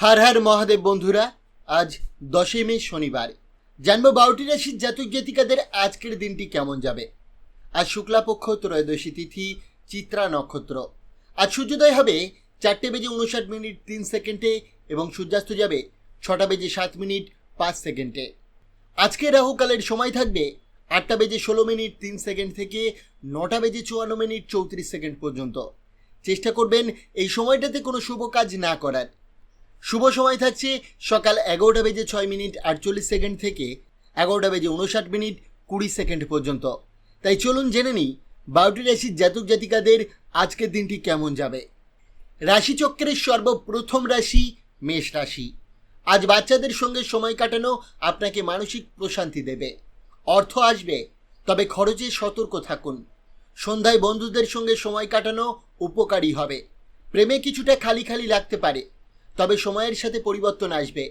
हर हर महादेव बंधुरा आज 10 मे शनिवार जानबो 12टी राशिर जातक जातिकादेर आजकेर दिनटी केमन जाबे। आज शुक्लापक्ष त्रयोदशी तिथि चित्रा नक्षत्र। आज सूर्योदय हबे 4:59 एवं सूर्यास्त जाबे 6:07 आजके राहुकालेर समय थाकबे 8:16 থেকে 9:54 पर्यन्त। चेष्टा करबेन এই সময়টাতে কোনো শুভ কাজ না করার। शुभ समय থাকছে সকাল 11:06 থেকে 11:59 পর্যন্ত। তাই চলুন জেনে নিই 12টি রাশির জাতক জাতিকাদের আজকের দিনটি কেমন যাবে। রাশিচক্রের সর্বপ্রথম রাশি মেষ রাশি। আজ বাচ্চাদের সঙ্গে সময় কাটানো আপনাকে মানসিক প্রশান্তি দেবে। অর্থ আসবে, তবে খরচে সতর্ক থাকুন। সন্ধ্যায় বন্ধুদের সঙ্গে সময় কাটানো উপকারী হবে। প্রেমে কিছুটা খালি খালি লাগতে পারে, তবে সময়ের সাথে পরিবর্তন আসবে।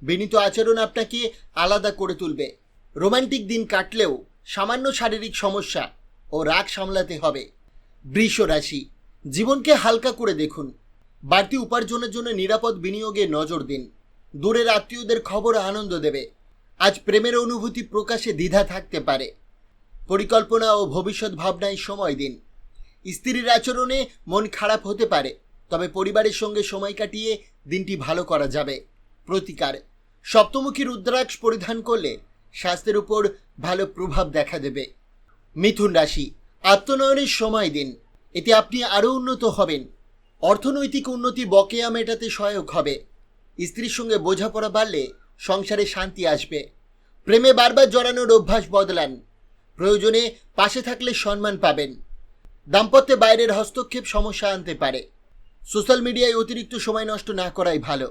বিনীত আচরণ আপনাকে আলাদা করে তুলবে। রোমান্টিক দিন কাটলেও সামান্য শারীরিক সমস্যা ও রাগ সামলাতে হবে। বৃষ রাশি। জীবনকে হালকা করে দেখুন। বাড়তি উপার্জনের জন্য নিরাপদ বিনিয়োগে নজর দিন। দূরের আত্মীয়দের খবর আনন্দ দেবে। আজ প্রেমের অনুভূতি প্রকাশে দ্বিধা থাকতে পারে। পরিকল্পনা ও ভবিষ্যৎ ভাবনায় সময় দিন। স্ত্রীর আচরণে মন খারাপ হতে পারে, তবে পরিবারের সঙ্গে সময় কাটিয়ে দিনটি ভালো করা যাবে। প্রতিকার, সপ্তমুখী রুদ্রাক্ষ পরিধান করলে স্বাস্থ্যের উপর ভালো প্রভাব দেখা দেবে। মিথুন রাশি। আত্মনয়নের সময় দিন, এতে আপনি আরও উন্নত হবেন। অর্থনৈতিক উন্নতি বকেয়া মেটাতে সহায়ক হবে। স্ত্রীর সঙ্গে বোঝাপড়া বাড়লে সংসারে শান্তি আসবে। প্রেমে বারবার জড়ানোর অভ্যাস বদলান। প্রয়োজনে পাশে থাকলে সম্মান পাবেন। দাম্পত্যে বাইরের হস্তক্ষেপ সমস্যা আনতে পারে। সোশ্যাল মিডিয়ায় অতিরিক্ত সময় নষ্ট না করাই ভালো।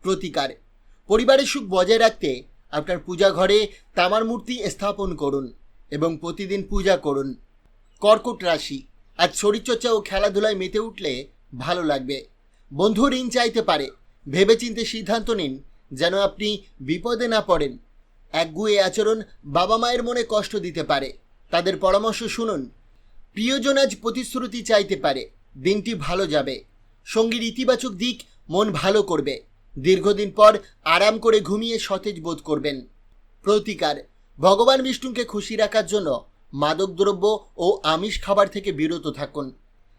প্রতিকার, পরিবারের সুখ বজায় রাখতে আপনার পূজা ঘরে তামার মূর্তি স্থাপন করুন এবং প্রতিদিন পূজা করুন। কর্কট রাশি। আজ শরীরচর্চা ও খেলাধুলায় মেতে উঠলে ভালো লাগবে। বন্ধু ঋণ চাইতে পারে, ভেবেচিন্তে সিদ্ধান্ত নিন যেন আপনি বিপদে না পড়েন। একগুঁয়ে আচরণ বাবা মায়ের মনে কষ্ট দিতে পারে, তাদের পরামর্শ শুনুন। প্রিয়জন আজ প্রতিশ্রুতি চাইতে পারে, দিনটি ভালো যাবে। সঙ্গীর ইতিবাচক দিক মন ভালো করবে। দীর্ঘদিন পর আরাম করে ঘুমিয়ে সতেজ বোধ করবেন। প্রতিকার, ভগবান বিষ্ণুকে খুশি রাখার জন্য মাদকদ্রব্য ও আমিষ খাবার থেকে বিরত থাকুন।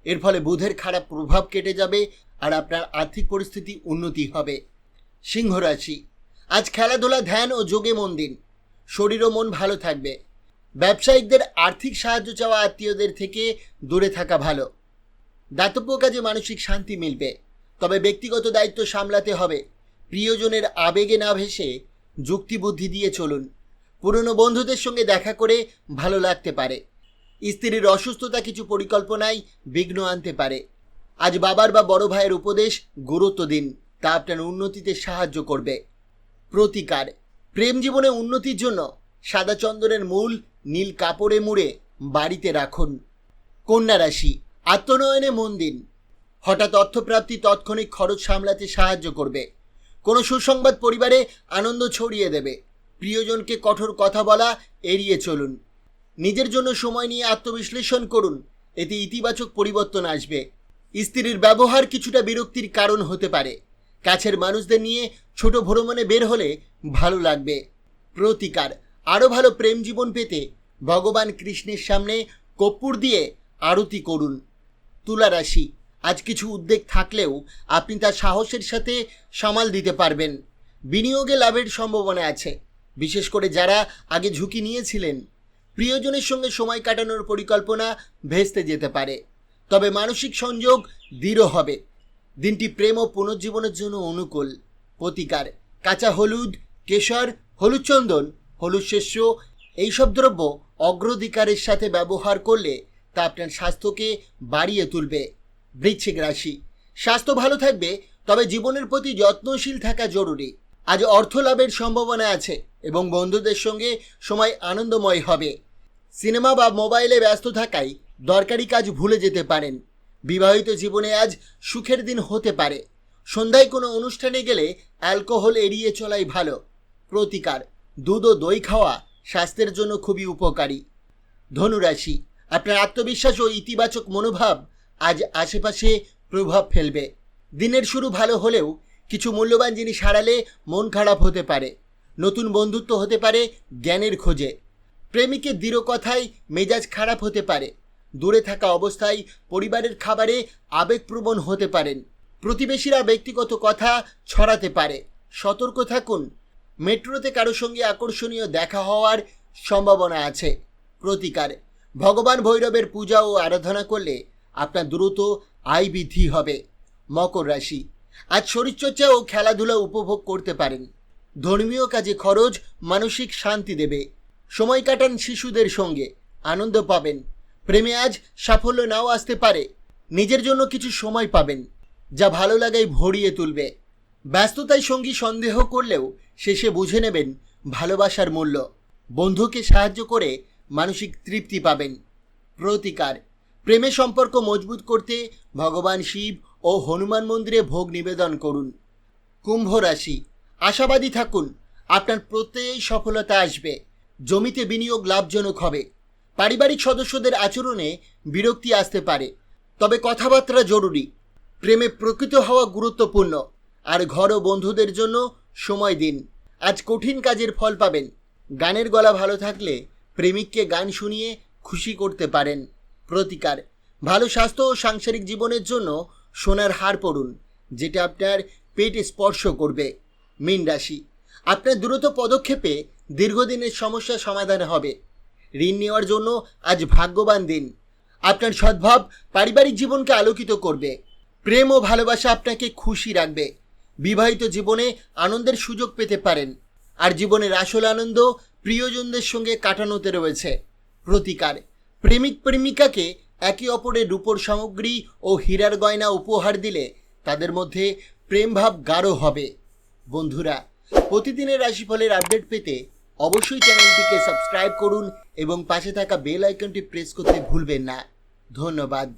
এর ফলে বুধের খারাপ প্রভাব কেটে যাবে আর আপনার আর্থিক পরিস্থিতি উন্নতি হবে। সিংহ রাশি। আজ খেলাধুলা, ধ্যান ও যোগে মন দিন। শরীর ও মন ভালো থাকবে। ব্যবসায়িকদের আর্থিক সাহায্য চাওয়া আত্মীয়দের থেকে দূরে থাকা ভালো। দাতব্য কাজে মানসিক শান্তি মিলবে, তবে ব্যক্তিগত দায়িত্ব সামলাতে হবে। প্রিয়জনের আবেগে না ভেসে যুক্তিবুদ্ধি দিয়ে চলুন। পুরনো বন্ধুদের সঙ্গে দেখা করে ভালো লাগতে পারে। স্ত্রীর অসুস্থতা কিছু পরিকল্পনায় বিঘ্ন আনতে পারে। আজ বাবার বা বড় ভাইয়ের উপদেশ গুরুত্ব দিন, তা আপনার উন্নতিতে সাহায্য করবে। প্রতিকার, প্রেম জীবনে উন্নতির জন্য সাদা চন্দনের মূল নীল কাপড়ে মুড়ে বাড়িতে রাখুন। কন্যা রাশি। আত্মনয়নে মন দিন। হঠাৎ অর্থপ্রাপ্তি তাৎক্ষণিক খরচ সামলাতে সাহায্য করবে। কোনো সুসংবাদ পরিবারে আনন্দ ছড়িয়ে দেবে। প্রিয়জনকে কঠোর কথা বলা এড়িয়ে চলুন। নিজের জন্য সময় নিয়ে আত্মবিশ্লেষণ করুন, এতে ইতিবাচক পরিবর্তন আসবে। স্ত্রীর ব্যবহার কিছুটা বিরক্তির কারণ হতে পারে। কাছের মানুষদের নিয়ে ছোট ভ্রমণে বের হলে ভালো লাগবে। প্রতিকার, আরও ভালো প্রেম জীবন পেতে ভগবান কৃষ্ণের সামনে কর্পূর দিয়ে আরতি করুন। তুলা রাশি। আজ কিছু উদ্বেগ থাকলেও আপনি তা সাহসের সাথে সামাল দিতে পারবেন। বিনিয়োগে লাভের সম্ভাবনা আছে, বিশেষ করে যারা আগে ঝুঁকি নিয়েছিলেন। প্রিয়জনের সঙ্গে সময় কাটানোর পরিকল্পনা ভেস্তে যেতে পারে, তবে মানসিক সংযোগ দৃঢ় হবে। দিনটি প্রেম ও পুনর্জীবনের জন্য অনুকূল। প্রতিকার, কাঁচা হলুদ, কেশর, হলুদ চন্দন, হলুদ শস্য এইসব দ্রব্য অগ্রাধিকারের সাথে ব্যবহার করলে তা আপনার স্বাস্থ্যকে বাড়িয়ে তুলবে। বৃশ্চিক রাশি। স্বাস্থ্য ভালো থাকবে, তবে জীবনের প্রতি যত্নশীল থাকা জরুরি। আজ অর্থ লাভের সম্ভাবনা আছে এবং বন্ধুদের সঙ্গে সময় আনন্দময় হবে। সিনেমা বা মোবাইলে ব্যস্ত থাকায় দরকারি কাজ ভুলে যেতে পারেন। বিবাহিত জীবনে আজ সুখের দিন হতে পারে। সন্ধ্যায় কোনো অনুষ্ঠানে গেলে অ্যালকোহল এড়িয়ে চলাই ভালো। প্রতিকার, দুধ ও দই খাওয়া স্বাস্থ্যের জন্য খুবই উপকারী। ধনুরাশি। আপনার আত্মবিশ্বাস ও ইতিবাচক মনোভাব আজ আশেপাশে প্রভাব ফেলবে। দিনের শুরু ভালো হলেও কিছু মূল্যবান জিনিস হারালে মন খারাপ হতে পারে। নতুন বন্ধুত্ব হতে পারে জ্ঞানের খোঁজে। প্রেমিকের দৃঢ় কথায় মেজাজ খারাপ হতে পারে। দূরে থাকা অবস্থায় পরিবারের খাবারে আবেগপ্রবণ হতে পারেন। প্রতিবেশীরা ব্যক্তিগত কথা ছড়াতে পারে, সতর্ক থাকুন। মেট্রোতে কারো সঙ্গে আকর্ষণীয় দেখা হওয়ার সম্ভাবনা আছে। প্রতিকার, ভগবান ভৈরবের পূজা ও আরাধনা করলে আপনার দ্রুত আয় বৃদ্ধি হবে। মকর রাশি, আজ শরীরচর্চা ও খেলাধুলা উপভোগ করতে পারেন। ধর্মীয় কাজে খরচ মানসিক শান্তি দেবে। সময় কাটান শিশুদের সঙ্গে, আনন্দ পাবেন। প্রেমে আজ সাফল্য নাও আসতে পারে। নিজের জন্য কিছু সময় পাবেন, যা ভালো লাগায় ভরিয়ে তুলবে। ব্যস্ততায় সঙ্গী সন্দেহ করলেও শেষে বুঝে নেবেন ভালোবাসার মূল্য। বন্ধুকে সাহায্য করে মানসিক তৃপ্তি পাবেন। প্রতিকার, প্রেমের সম্পর্ক মজবুত করতে ভগবান শিব ও হনুমান মন্দিরে ভোগ নিবেদন করুন। কুম্ভ রাশি, আশাবাদী থাকুন, আপনার প্রত্যেকেই সফলতা আসবে। জমিতে বিনিয়োগ লাভজনক হবে। পারিবারিক সদস্যদের আচরণে বিরক্তি আসতে পারে, তবে কথাবার্তা জরুরি। প্রেমে প্রকৃত হওয়া গুরুত্বপূর্ণ, আর ঘর ও বন্ধুদের জন্য সময় দিন। আজ কঠিন কাজের ফল পাবেন। গানের গলা ভালো থাকলে প্রেমিককে গান শুনিয়ে খুশি করতে পারেন। প্রতিকার, ভালো স্বাস্থ্য ও সাংসারিক জীবনের জন্য সোনার হার পরুন, যেটা আপনার পেট স্পর্শ করবে। মীন রাশি, আপনার দ্রুত পদক্ষেপে দীর্ঘদিনের সমস্যা সমাধান হবে। ঋণ নেওয়ার জন্য আজ ভাগ্যবান দিন। আপনার সদ্ভাব পারিবারিক জীবনকে আলোকিত করবে। প্রেম ও ভালোবাসা আপনাকে খুশি রাখবে। বিবাহিত জীবনে আনন্দের সুযোগ পেতে পারেন, আর জীবনের আসল আনন্দ প্রিয়জনদের সঙ্গে কাটানোতে রয়েছে। প্রতিকার, প্রেমিক প্রেমিকাকে একে অপরের রূপোর সামগ্রী ও হীরার গয়না উপহার দিলে তাদের মধ্যে প্রেমভাব গাঢ় হবে। বন্ধুরা, প্রতিদিনের রাশিফলের আপডেট পেতে অবশ্যই চ্যানেলটিকে সাবস্ক্রাইব করুন এবং পাশে থাকা বেল আইকনটি প্রেস করতে ভুলবেন না। ধন্যবাদ।